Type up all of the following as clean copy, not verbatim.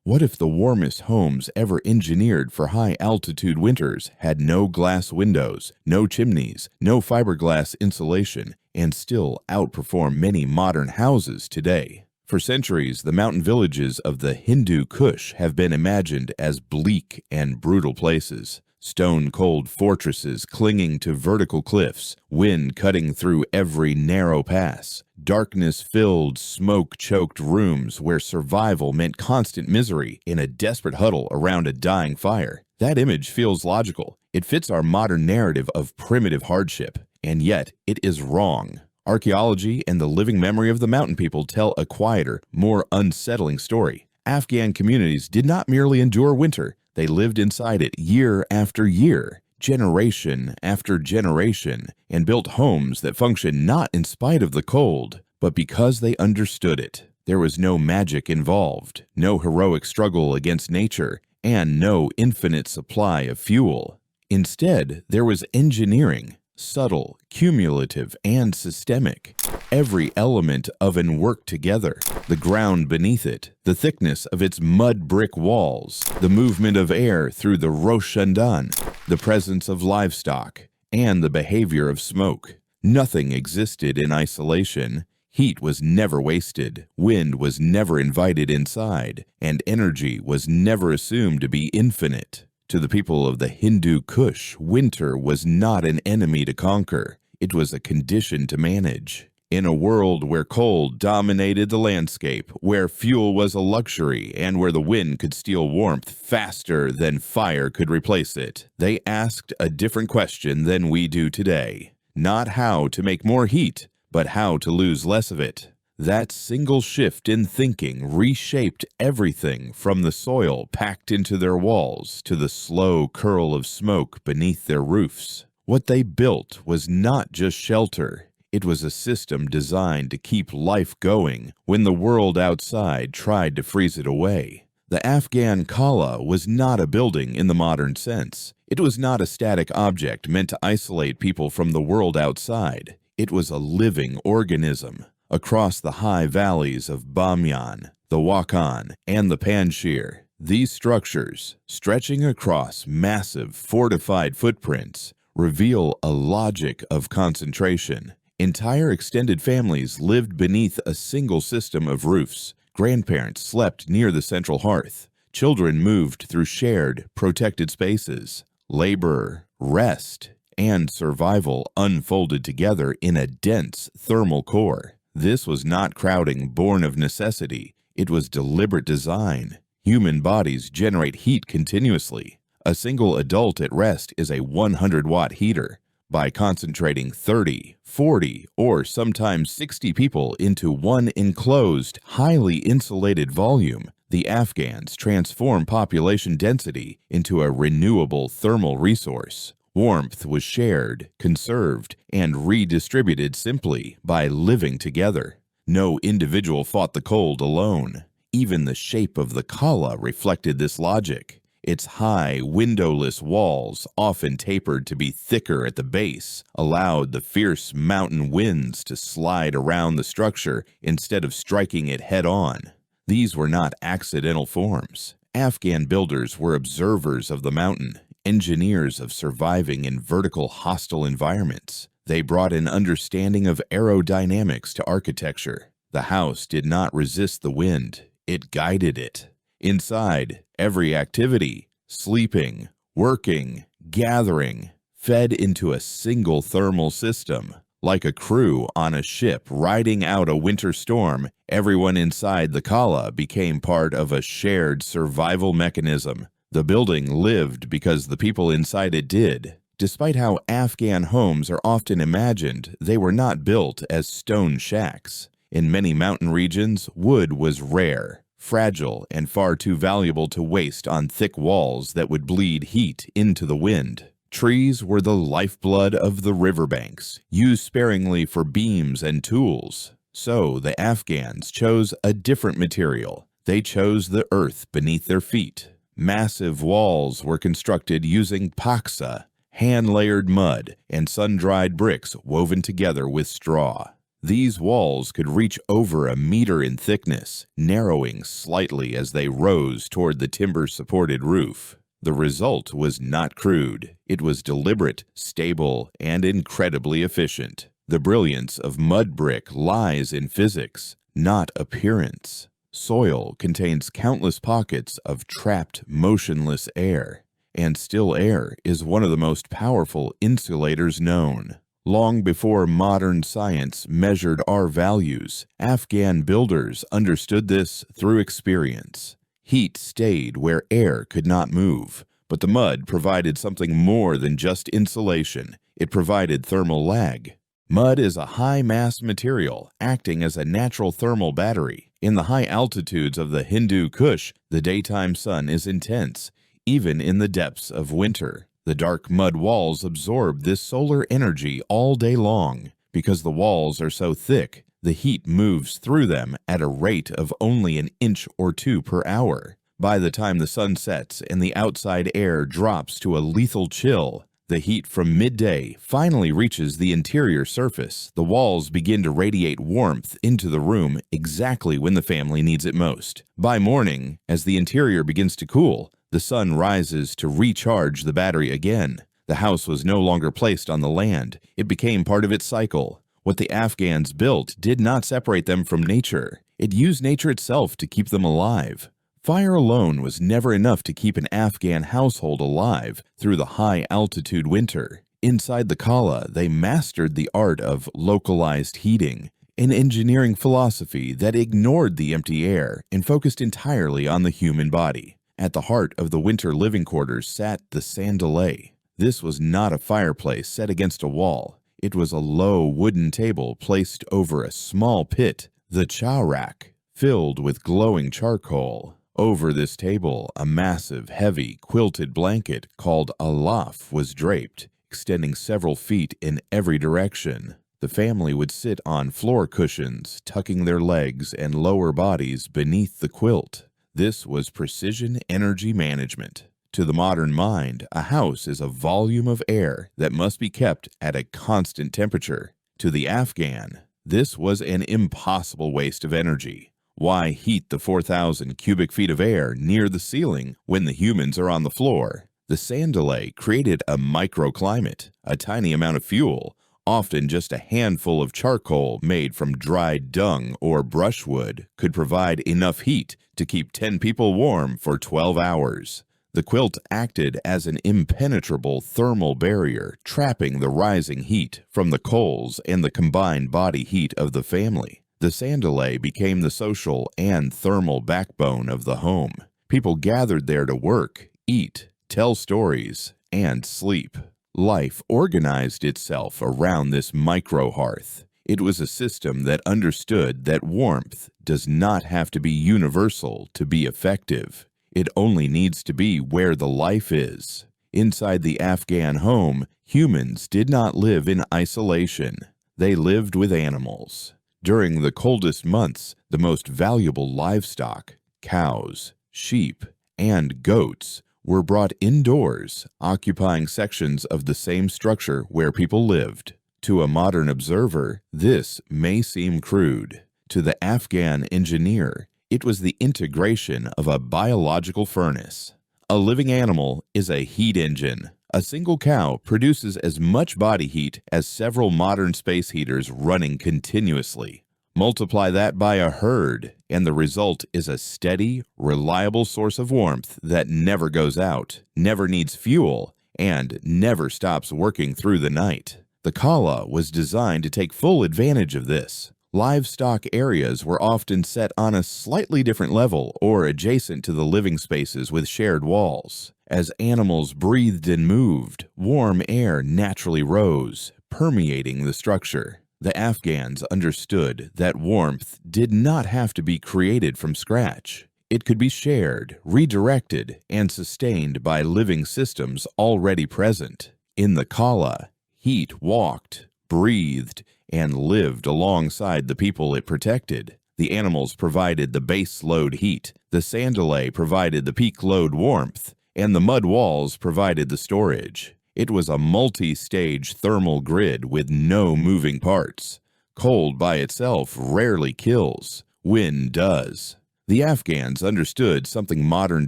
What if the warmest homes ever engineered for high-altitude winters had no glass windows, no chimneys, no fiberglass insulation, and still outperform many modern houses today? For centuries, the mountain villages of the Hindu Kush have been imagined as bleak and brutal places. Stone-cold fortresses clinging to vertical cliffs, wind cutting through every narrow pass, darkness-filled, smoke-choked rooms where survival meant constant misery in a desperate huddle around a dying fire. That image feels logical. It fits our modern narrative of primitive hardship, and yet it is wrong. Archaeology and the living memory of the mountain people tell a quieter, more unsettling story. Afghan communities did not merely endure winter. They lived inside it year after year, generation after generation, and built homes that functioned not in spite of the cold, but because they understood it. There was no magic involved, no heroic struggle against nature, and no infinite supply of fuel. Instead, there was engineering, subtle, cumulative, and systemic. Every element of it worked together. The ground beneath it, the thickness of its mud brick walls, the movement of air through the Roshandan, the presence of livestock, and the behavior of smoke. Nothing existed in isolation. Heat was never wasted, wind was never invited inside, and energy was never assumed to be infinite. To the people of the Hindu Kush, winter was not an enemy to conquer. It was a condition to manage. In a world where cold dominated the landscape, where fuel was a luxury, and where the wind could steal warmth faster than fire could replace it, they asked a different question than we do today. Not how to make more heat, but how to lose less of it. That single shift in thinking reshaped everything from the soil packed into their walls to the slow curl of smoke beneath their roofs. What they built was not just shelter. It was a system designed to keep life going when the world outside tried to freeze it away. The Afghan qala was not a building in the modern sense. It was not a static object meant to isolate people from the world outside. It was a living organism. Across the high valleys of Bamyan, the Wakhan, and the Panjshir, these structures, stretching across massive fortified footprints, reveal a logic of concentration. Entire extended families lived beneath a single system of roofs. Grandparents slept near the central hearth. Children moved through shared, protected spaces. Labor, rest, and survival unfolded together in a dense thermal core. This was not crowding born of necessity. It was deliberate design. Human bodies generate heat continuously. A single adult at rest is a 100-watt heater. By concentrating 30, 40, or sometimes 60 people into one enclosed, highly insulated volume, the Afghans transform population density into a renewable thermal resource. Warmth was shared, conserved, and redistributed simply by living together. No individual fought the cold alone. Even the shape of the qala reflected this logic. Its high, windowless walls, often tapered to be thicker at the base, allowed the fierce mountain winds to slide around the structure instead of striking it head-on. These were not accidental forms. Afghan builders were observers of the mountain, engineers of surviving in vertical hostile environments. They brought an understanding of aerodynamics to architecture. The house did not resist the wind, it guided it. Inside, every activity, sleeping, working, gathering, fed into a single thermal system. Like a crew on a ship riding out a winter storm, everyone inside the qala became part of a shared survival mechanism. The building lived because the people inside it did. Despite how Afghan homes are often imagined, they were not built as stone shacks. In many mountain regions, wood was rare, fragile, and far too valuable to waste on thick walls that would bleed heat into the wind. Trees were the lifeblood of the riverbanks, used sparingly for beams and tools. So the Afghans chose a different material. They chose the earth beneath their feet. Massive walls were constructed using paksa, hand-layered mud, and sun-dried bricks woven together with straw. These walls could reach over a meter in thickness, narrowing slightly as they rose toward the timber-supported roof. The result was not crude. It was deliberate, stable, and incredibly efficient. The brilliance of mud brick lies in physics, not appearance. Soil contains countless pockets of trapped, motionless air, and still air is one of the most powerful insulators known. Long before modern science measured our values, Afghan builders understood this through experience. Heat stayed where air could not move, but the mud provided something more than just insulation. It provided thermal lag. Mud is a high-mass material, acting as a natural thermal battery. In the high altitudes of the Hindu Kush, the daytime sun is intense, even in the depths of winter. The dark mud walls absorb this solar energy all day long. Because the walls are so thick, the heat moves through them at a rate of only an inch or two per hour. By the time the sun sets and the outside air drops to a lethal chill, the heat from midday finally reaches the interior surface. The walls begin to radiate warmth into the room exactly when the family needs it most. By morning, as the interior begins to cool, the sun rises to recharge the battery again. The house was no longer placed on the land. It became part of its cycle. What the Afghans built did not separate them from nature. It used nature itself to keep them alive. Fire alone was never enough to keep an Afghan household alive through the high-altitude winter. Inside the qala, they mastered the art of localized heating, an engineering philosophy that ignored the empty air and focused entirely on the human body. At the heart of the winter living quarters sat the sandali. This was not a fireplace set against a wall. It was a low wooden table placed over a small pit, the chow rack, filled with glowing charcoal. Over this table, a massive, heavy, quilted blanket called a laf was draped, extending several feet in every direction. The family would sit on floor cushions, tucking their legs and lower bodies beneath the quilt. This was precision energy management. To the modern mind, a house is a volume of air that must be kept at a constant temperature. To the Afghan, this was an impossible waste of energy. Why heat the 4,000 cubic feet of air near the ceiling when the humans are on the floor? The sandali created a microclimate, a tiny amount of fuel, often just a handful of charcoal made from dried dung or brushwood, could provide enough heat to keep 10 people warm for 12 hours. The quilt acted as an impenetrable thermal barrier, trapping the rising heat from the coals and the combined body heat of the family. The sandali became the social and thermal backbone of the home. People gathered there to work, eat, tell stories, and sleep. Life organized itself around this micro-hearth. It was a system that understood that warmth does not have to be universal to be effective. It only needs to be where the life is. Inside the Afghan home, humans did not live in isolation. They lived with animals. During the coldest months, the most valuable livestock, cows, sheep, and goats, were brought indoors, occupying sections of the same structure where people lived. To a modern observer, this may seem crude. To the Afghan engineer, it was the integration of a biological furnace. A living animal is a heat engine. A single cow produces as much body heat as several modern space heaters running continuously. Multiply that by a herd, and the result is a steady, reliable source of warmth that never goes out, never needs fuel, and never stops working through the night. The qala was designed to take full advantage of this. Livestock areas were often set on a slightly different level or adjacent to the living spaces with shared walls. As animals breathed and moved, warm air naturally rose, permeating the structure. The Afghans understood that warmth did not have to be created from scratch. It could be shared, redirected, and sustained by living systems already present. In the qala, heat walked, breathed, and lived alongside the people it protected. The animals provided the base load heat, the sandali provided the peak load warmth, and the mud walls provided the storage. It was a multi-stage thermal grid with no moving parts. Cold by itself rarely kills. Wind does. The Afghans understood something modern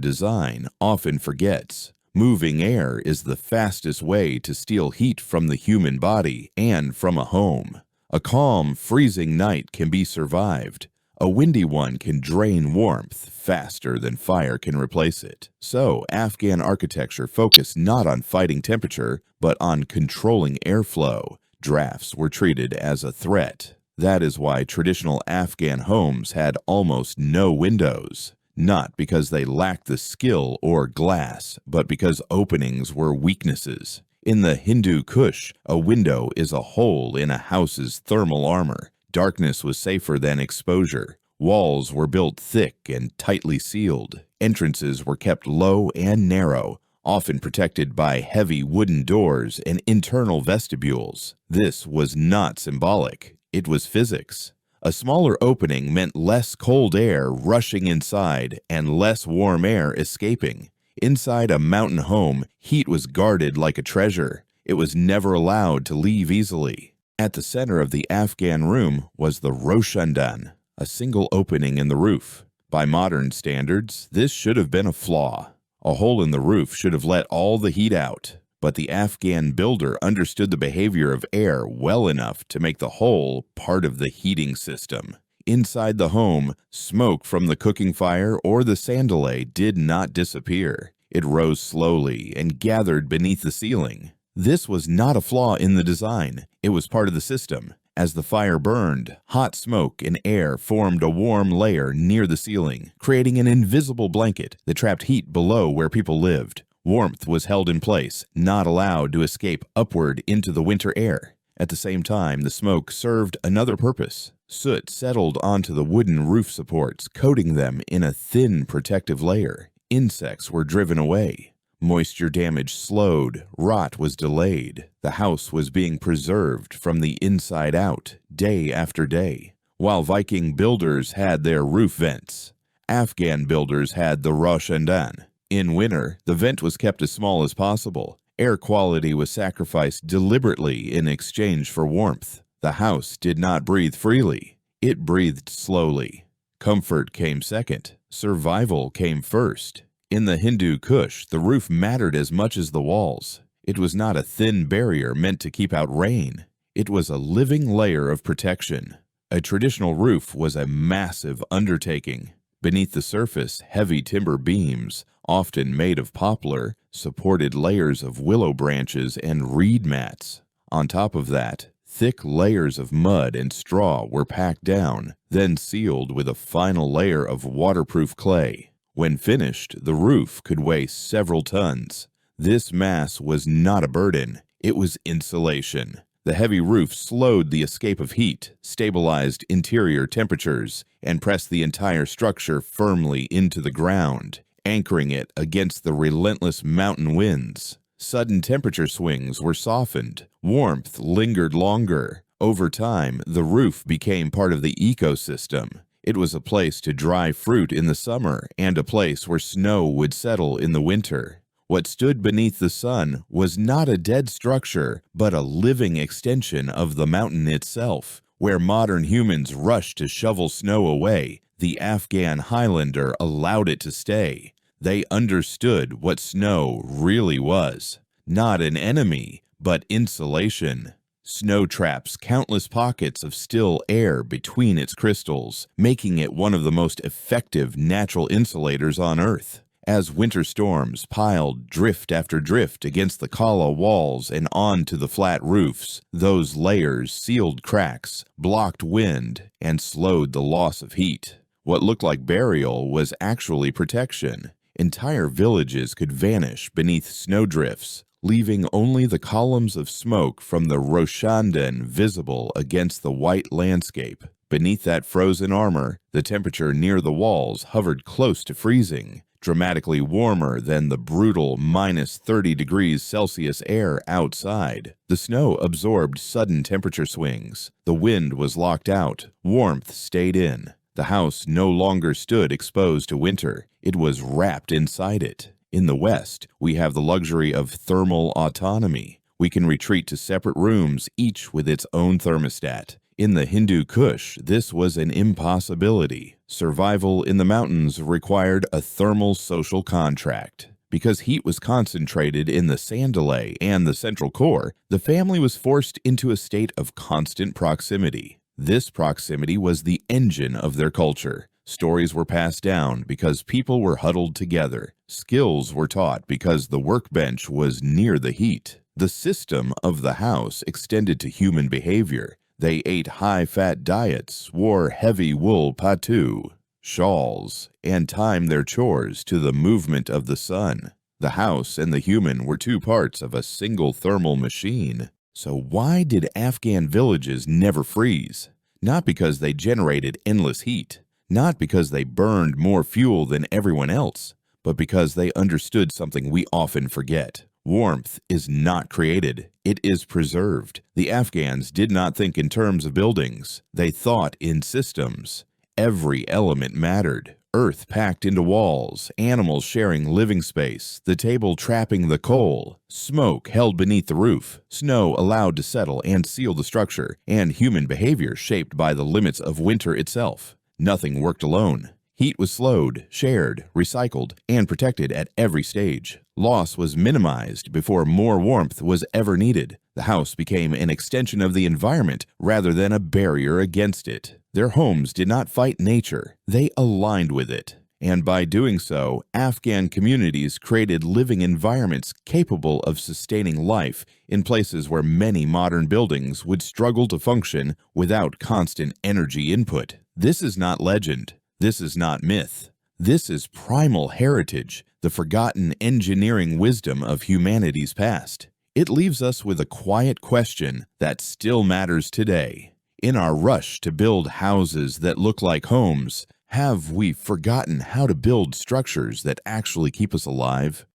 design often forgets. Moving air is the fastest way to steal heat from the human body and from a home. A calm, freezing night can be survived. A windy one can drain warmth faster than fire can replace it. So, Afghan architecture focused not on fighting temperature, but on controlling airflow. Drafts were treated as a threat. That is why traditional Afghan homes had almost no windows. Not because they lacked the skill or glass, but because openings were weaknesses. In the Hindu Kush, a window is a hole in a house's thermal armor. Darkness was safer than exposure. Walls were built thick and tightly sealed. Entrances were kept low and narrow, often protected by heavy wooden doors and internal vestibules. This was not symbolic. It was physics. A smaller opening meant less cold air rushing inside and less warm air escaping. Inside a mountain home, heat was guarded like a treasure. It was never allowed to leave easily. At the center of the Afghan room was the roshandan, a single opening in the roof. By modern standards, this should have been a flaw. A hole in the roof should have let all the heat out. But the Afghan builder understood the behavior of air well enough to make the hole part of the heating system. Inside the home, smoke from the cooking fire or the sandali did not disappear. It rose slowly and gathered beneath the ceiling. This was not a flaw in the design. It was part of the system. As the fire burned, hot smoke and air formed a warm layer near the ceiling, creating an invisible blanket that trapped heat below where people lived. Warmth was held in place, not allowed to escape upward into the winter air. At the same time, the smoke served another purpose. Soot settled onto the wooden roof supports, coating them in a thin protective layer. Insects were driven away. Moisture damage slowed, rot was delayed. The house was being preserved from the inside out, day after day. While Viking builders had their roof vents, Afghan builders had the roshandan. In winter, the vent was kept as small as possible. Air quality was sacrificed deliberately in exchange for warmth. The house did not breathe freely. It breathed slowly. Comfort came second. Survival came first. In the Hindu Kush, the roof mattered as much as the walls. It was not a thin barrier meant to keep out rain. It was a living layer of protection. A traditional roof was a massive undertaking. Beneath the surface, heavy timber beams, often made of poplar, supported layers of willow branches and reed mats. On top of that, thick layers of mud and straw were packed down, then sealed with a final layer of waterproof clay. When finished, the roof could weigh several tons. This mass was not a burden, it was insulation. The heavy roof slowed the escape of heat, stabilized interior temperatures, and pressed the entire structure firmly into the ground, anchoring it against the relentless mountain winds. Sudden temperature swings were softened. Warmth lingered longer. Over time, the roof became part of the ecosystem. It was a place to dry fruit in the summer and a place where snow would settle in the winter. What stood beneath the sun was not a dead structure, but a living extension of the mountain itself. Where modern humans rushed to shovel snow away, the Afghan Highlander allowed it to stay. They understood what snow really was. Not an enemy, but insulation. Snow traps countless pockets of still air between its crystals, making it one of the most effective natural insulators on Earth. As winter storms piled drift after drift against the qala walls and onto the flat roofs, those layers sealed cracks, blocked wind, and slowed the loss of heat. What looked like burial was actually protection. Entire villages could vanish beneath snowdrifts, leaving only the columns of smoke from the roshandan visible against the white landscape. Beneath that frozen armor, the temperature near the walls hovered close to freezing, dramatically warmer than the brutal minus 30 degrees Celsius air outside. The snow absorbed sudden temperature swings. The wind was locked out. Warmth stayed in. The house no longer stood exposed to winter. It was wrapped inside it. In the West, we have the luxury of thermal autonomy. We can retreat to separate rooms, each with its own thermostat. In the Hindu Kush, this was an impossibility. Survival in the mountains required a thermal social contract. Because heat was concentrated in the sandali and the central core, the family was forced into a state of constant proximity. This proximity was the engine of their culture. Stories were passed down because people were huddled together. Skills were taught because the workbench was near the heat. The system of the house extended to human behavior. They ate high-fat diets, wore heavy wool patu, shawls, and timed their chores to the movement of the sun. The house and the human were two parts of a single thermal machine. So why did Afghan villages never freeze? Not because they generated endless heat, not because they burned more fuel than everyone else, but because they understood something we often forget. Warmth is not created, it is preserved. The Afghans did not think in terms of buildings, they thought in systems. Every element mattered. Earth packed into walls, animals sharing living space, the table trapping the coal, smoke held beneath the roof, snow allowed to settle and seal the structure, and human behavior shaped by the limits of winter itself. Nothing worked alone. Heat was slowed, shared, recycled, and protected at every stage. Loss was minimized before more warmth was ever needed. The house became an extension of the environment rather than a barrier against it. Their homes did not fight nature, they aligned with it. And by doing so, Afghan communities created living environments capable of sustaining life in places where many modern buildings would struggle to function without constant energy input. This is not legend. This is not myth. This is primal heritage, the forgotten engineering wisdom of humanity's past. It leaves us with a quiet question that still matters today. In our rush to build houses that look like homes, have we forgotten how to build structures that actually keep us alive?